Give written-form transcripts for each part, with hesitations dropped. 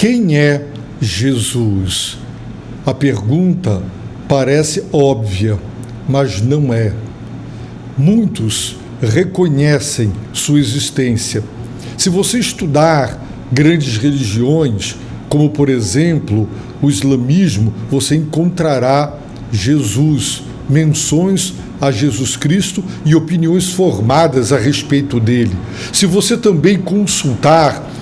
Quem é Jesus? A pergunta parece óbvia, mas não é. Muitos reconhecem sua existência. Se você estudar grandes religiões, como por exemplo o islamismo, você encontrará Jesus, menções a Jesus Cristo e opiniões formadas a respeito dele. Se você também consultar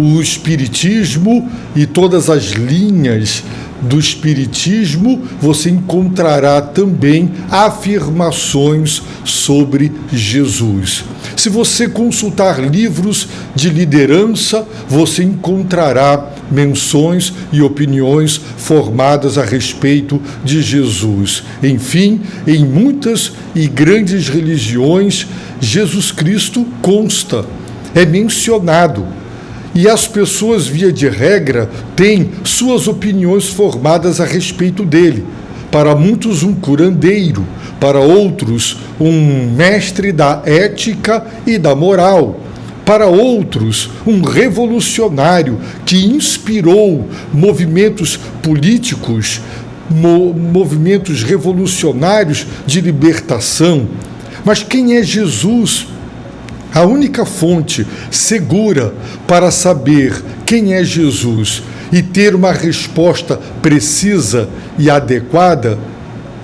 o Espiritismo e todas as linhas do Espiritismo, você encontrará também afirmações sobre Jesus. Se você consultar livros de liderança, você encontrará menções e opiniões formadas a respeito de Jesus. Enfim, em muitas e grandes religiões, Jesus Cristo consta, é mencionado. E as pessoas, via de regra, têm suas opiniões formadas a respeito dele. Para muitos, um curandeiro, para outros, um mestre da ética e da moral, para outros, um revolucionário que inspirou movimentos políticos, movimentos revolucionários de libertação. Mas quem é Jesus? A única fonte segura para saber quem é Jesus e ter uma resposta precisa e adequada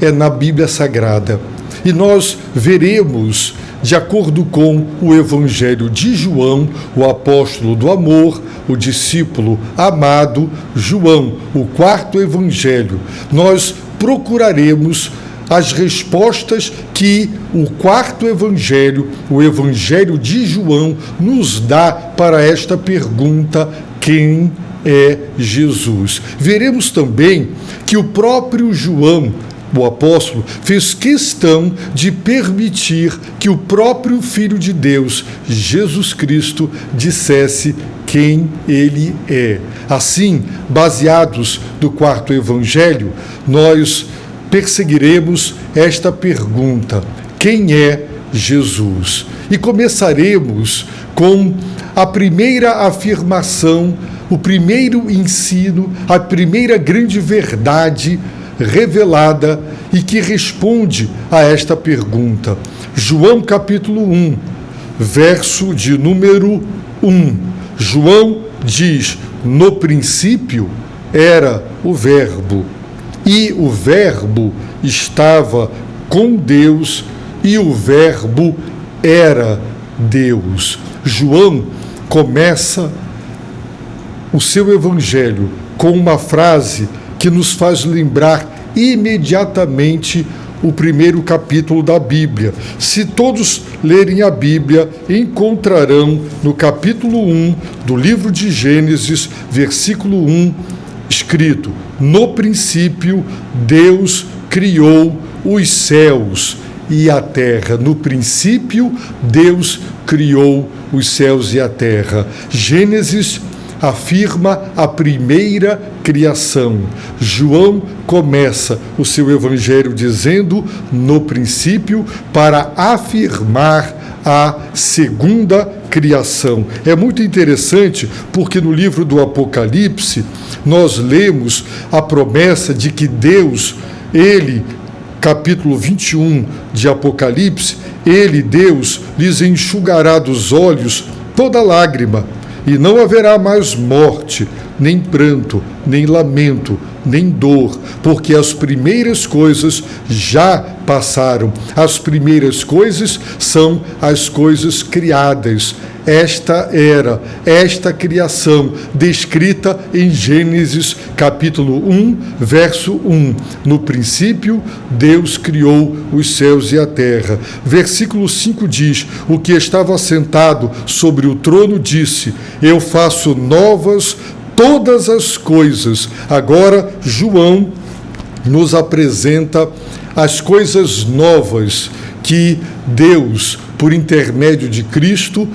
é na Bíblia Sagrada. E nós veremos, de acordo com o Evangelho de João, o apóstolo do amor, o discípulo amado, João, o quarto Evangelho, nós procuraremos as respostas que o quarto Evangelho, o Evangelho de João, nos dá para esta pergunta: quem é Jesus? Veremos também que o próprio João, o apóstolo, fez questão de permitir que o próprio Filho de Deus, Jesus Cristo, dissesse quem ele é. Assim, baseados no quarto Evangelho, nós perseguiremos esta pergunta: quem é Jesus? E começaremos com a primeira afirmação, o primeiro ensino, a primeira grande verdade revelada e que responde a esta pergunta. João capítulo 1, verso de número 1. João diz: no princípio era o Verbo, e o Verbo estava com Deus, e o Verbo era Deus. João começa o seu evangelho com uma frase que nos faz lembrar imediatamente o primeiro capítulo da Bíblia. Se todos lerem a Bíblia, encontrarão no capítulo 1 do livro de Gênesis, versículo 1, escrito: no princípio, Deus criou os céus e a terra. No princípio, Deus criou os céus e a terra. Gênesis afirma a primeira criação. João começa o seu evangelho dizendo no princípio, para afirmar a segunda criação. É muito interessante porque no livro do Apocalipse nós lemos a promessa de que Deus, ele, capítulo 21 de Apocalipse, ele, Deus, lhes enxugará dos olhos toda lágrima, e não haverá mais morte, nem pranto, nem lamento, nem dor, porque as primeiras coisas já passaram. As primeiras coisas são as coisas criadas. Esta criação descrita em Gênesis capítulo 1, verso 1. No princípio, Deus criou os céus e a terra. Versículo 5 diz: o que estava sentado sobre o trono disse: eu faço novas todas as coisas. Agora, João nos apresenta as coisas novas que Deus, por intermédio de Cristo,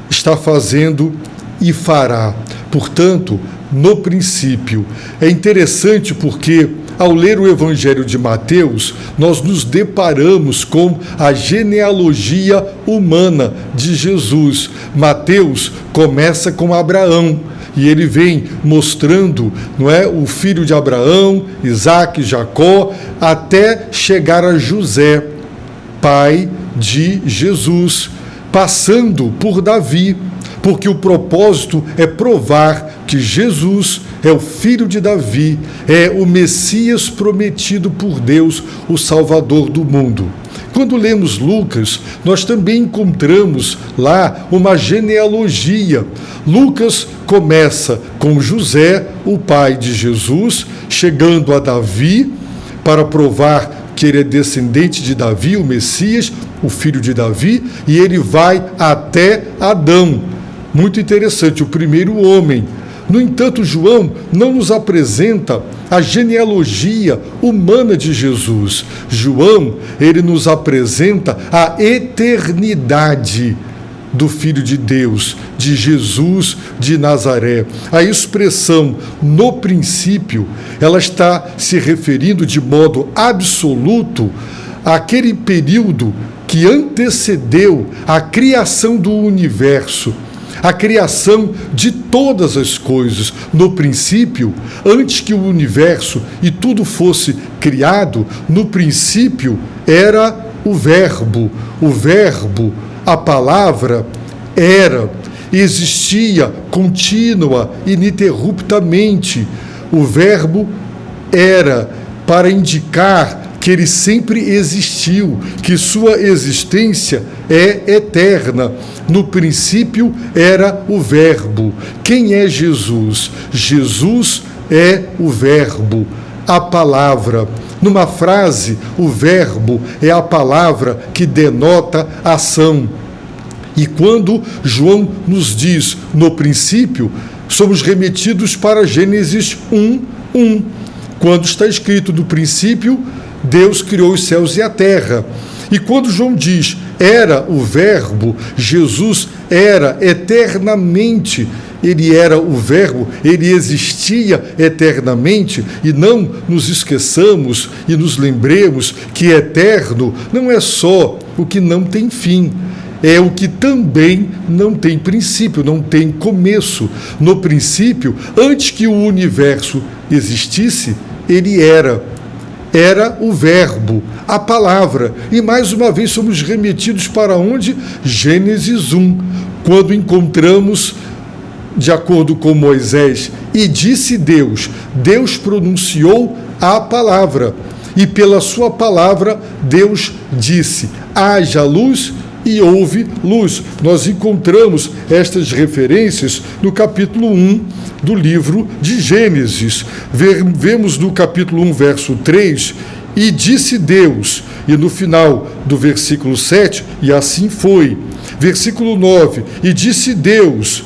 está fazendo e fará. Portanto, no princípio. É interessante porque, ao ler o Evangelho de Mateus, nós nos deparamos com a genealogia humana de Jesus. Mateus começa com Abraão, e ele vem mostrando, não é, o filho de Abraão, Isaque, Jacó, até chegar a José, pai de Jesus, passando por Davi, porque o propósito é provar que Jesus é o filho de Davi, é o Messias prometido por Deus, o Salvador do mundo. Quando lemos Lucas, nós também encontramos lá uma genealogia. Lucas começa com José, o pai de Jesus, chegando a Davi, para provar que ele é descendente de Davi, o Messias, o filho de Davi, e ele vai até Adão. Muito interessante, o primeiro homem. No entanto, João não nos apresenta a genealogia humana de Jesus. João, ele nos apresenta a eternidade do Filho de Deus, de Jesus de Nazaré. A expressão no princípio, ela está se referindo de modo absoluto àquele período que antecedeu a criação do universo, a criação de todas as coisas. No princípio, antes que o universo e tudo fosse criado, no princípio era o Verbo. O Verbo, a palavra, existia contínua, ininterruptamente. O Verbo era para indicar que ele sempre existiu, que sua existência é eterna. No princípio era o Verbo. Quem é Jesus? Jesus é o Verbo, a palavra. Numa frase, o Verbo é a palavra que denota ação. E quando João nos diz no princípio, somos remetidos para Gênesis 1:1, quando está escrito no princípio, Deus criou os céus e a terra. E quando João diz, era o Verbo, Jesus era eternamente, ele era o Verbo, ele existia eternamente, e não nos esqueçamos e nos lembremos que eterno não é só o que não tem fim, é o que também não tem princípio, não tem começo. No princípio, antes que o universo existisse, ele era o Verbo, a palavra. E mais uma vez somos remetidos para onde? Gênesis 1, quando encontramos, de acordo com Moisés, e disse Deus, Deus pronunciou a palavra, e pela sua palavra Deus disse, haja luz, e houve luz. Nós encontramos estas referências no capítulo 1 do livro de Gênesis. Vemos no capítulo 1, verso 3, e disse Deus, e no final do versículo 7, e assim foi. Versículo 9, e disse Deus,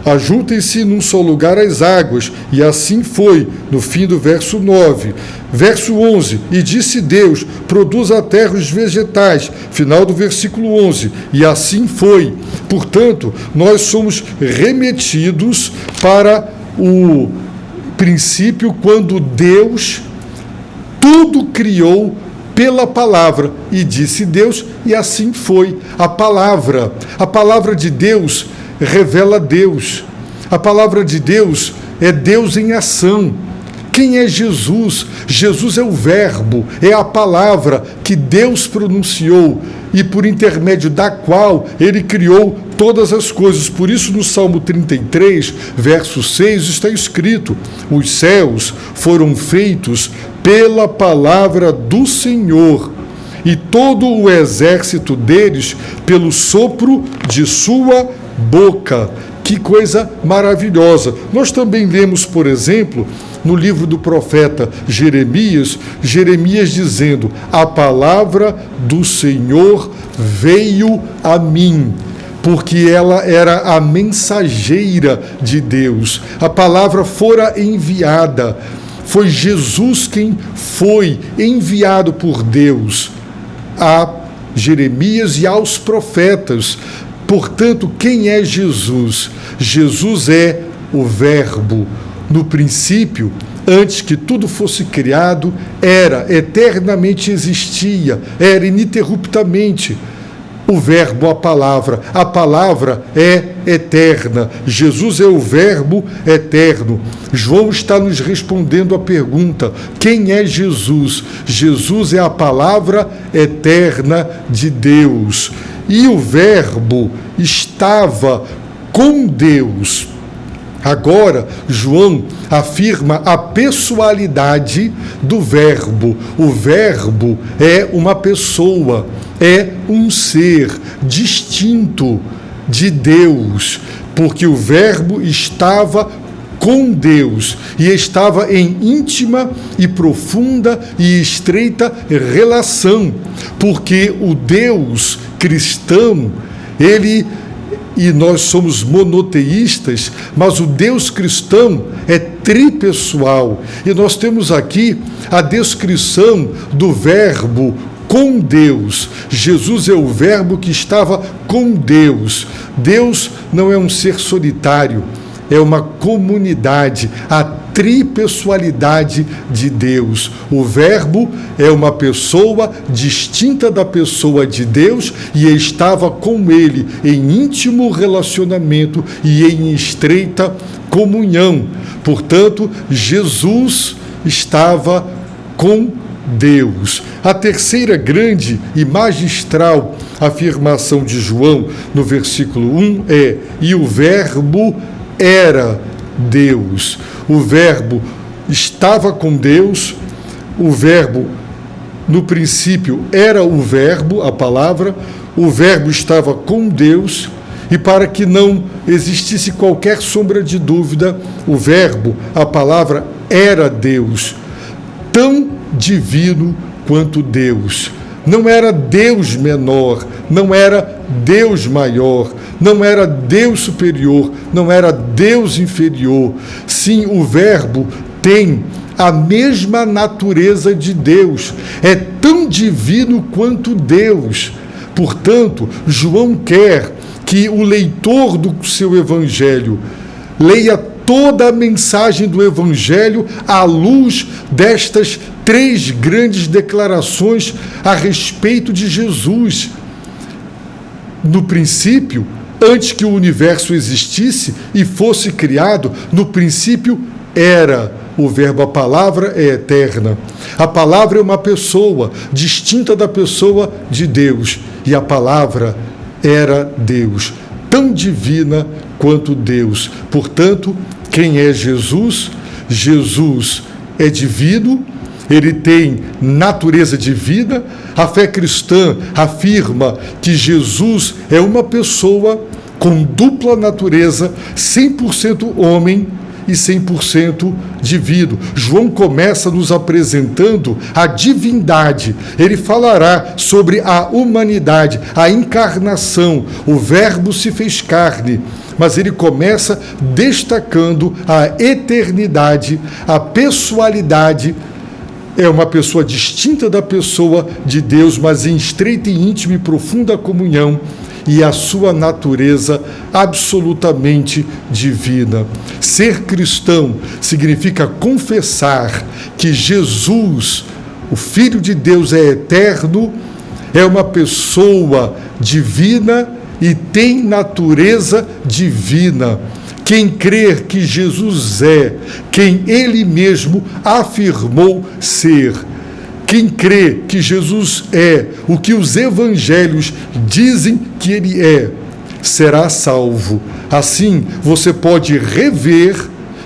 ajuntem-se num só lugar as águas, e assim foi, no fim do verso 9. Verso 11, e disse Deus, produz a terra os vegetais, final do versículo 11, e assim foi. Portanto, nós somos remetidos para o princípio, quando Deus tudo criou pela palavra, e disse Deus, e assim foi. A palavra de Deus revela Deus. A palavra de Deus é Deus em ação. Quem é Jesus? Jesus é o Verbo, é a palavra que Deus pronunciou e por intermédio da qual ele criou todas as coisas. Por isso, no Salmo 33, verso 6, está escrito: os céus foram feitos pela palavra do Senhor, e todo o exército deles pelo sopro de sua boca. Que coisa maravilhosa! Nós também lemos, por exemplo, no livro do profeta Jeremias dizendo: a palavra do Senhor veio a mim, porque ela era a mensageira de Deus. A palavra fora enviada. Foi Jesus quem foi enviado por Deus a Jeremias e aos profetas. Portanto, quem é Jesus? Jesus é o Verbo. No princípio, antes que tudo fosse criado, era, eternamente existia, era ininterruptamente. O Verbo, a palavra é eterna. Jesus é o Verbo eterno. João está nos respondendo a pergunta: quem é Jesus? Jesus é a palavra eterna de Deus. E o Verbo estava com Deus. Agora, João afirma a pessoalidade do Verbo. O Verbo é uma pessoa, é um ser distinto de Deus, porque o Verbo estava com Deus e estava em íntima e profunda e estreita relação, porque o Deus cristão, e nós somos monoteístas, mas o Deus cristão é tripessoal. E nós temos aqui a descrição do Verbo com Deus. Jesus é o Verbo que estava com Deus. Deus não é um ser solitário, é uma comunidade, a tripessoalidade de Deus. O Verbo é uma pessoa distinta da pessoa de Deus e estava com ele em íntimo relacionamento e em estreita comunhão. Portanto, Jesus estava com Deus. A terceira grande e magistral afirmação de João no versículo 1 é: e o Verbo era Deus. O Verbo estava com Deus, o Verbo, no princípio, era o Verbo, a palavra, o Verbo estava com Deus, e para que não existisse qualquer sombra de dúvida, o Verbo, a palavra, era Deus, tão divino quanto Deus. Não era Deus menor, não era Deus maior, não era Deus superior, não era Deus inferior. Sim, o Verbo tem a mesma natureza de Deus, é tão divino quanto Deus. Portanto, João quer que o leitor do seu evangelho leia toda a mensagem do evangelho à luz destas três grandes declarações a respeito de Jesus. No princípio, antes que o universo existisse e fosse criado, no princípio era o Verbo. A palavra é eterna. A palavra é uma pessoa, distinta da pessoa de Deus. E a palavra era Deus, tão divina quanto Deus. Portanto, quem é Jesus? Jesus é divino, ele tem natureza divina. A fé cristã afirma que Jesus é uma pessoa com dupla natureza, 100% homem e 100% divino. João começa nos apresentando a divindade. Ele falará sobre a humanidade, a encarnação. O Verbo se fez carne, mas ele começa destacando a eternidade, a pessoalidade. É uma pessoa distinta da pessoa de Deus, mas em estreita e íntima e profunda comunhão, e a sua natureza absolutamente divina. Ser cristão significa confessar que Jesus, o Filho de Deus, é eterno, é uma pessoa divina e tem natureza divina. Quem crer que Jesus é quem ele mesmo afirmou ser, quem crê que Jesus é o que os evangelhos dizem que ele é, será salvo. Assim, você pode rever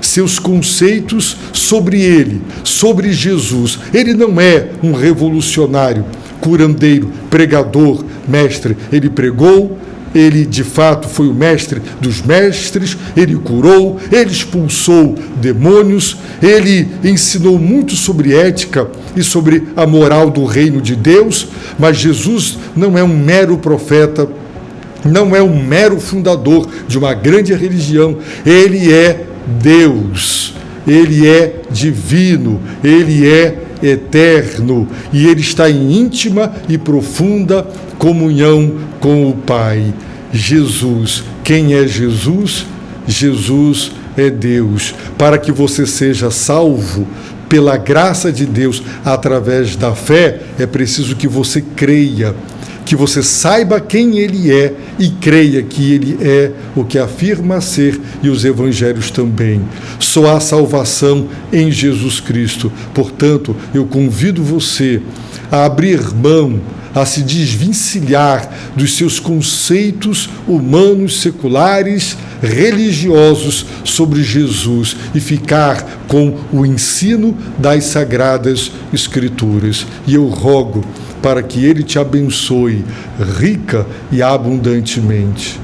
seus conceitos sobre ele, sobre Jesus. Ele não é um revolucionário, curandeiro, pregador, mestre. Ele pregou, ele de fato foi o mestre dos mestres, ele curou, ele expulsou demônios, ele ensinou muito sobre ética e sobre a moral do reino de Deus, mas Jesus não é um mero profeta, não é um mero fundador de uma grande religião. Ele é Deus, ele é divino, ele é eterno, e ele está em íntima e profunda comunhão com o Pai. Jesus. Quem é Jesus? Jesus é Deus. Para que você seja salvo pela graça de Deus através da fé, é preciso que você creia que você saiba quem Ele é e creia que Ele é o que afirma ser, e os evangelhos também. Só há salvação em Jesus Cristo. Portanto, eu convido você a abrir mão, a se desvencilhar dos seus conceitos humanos, seculares, religiosos sobre Jesus e ficar com o ensino das Sagradas Escrituras. E eu rogo para que Ele te abençoe rica e abundantemente.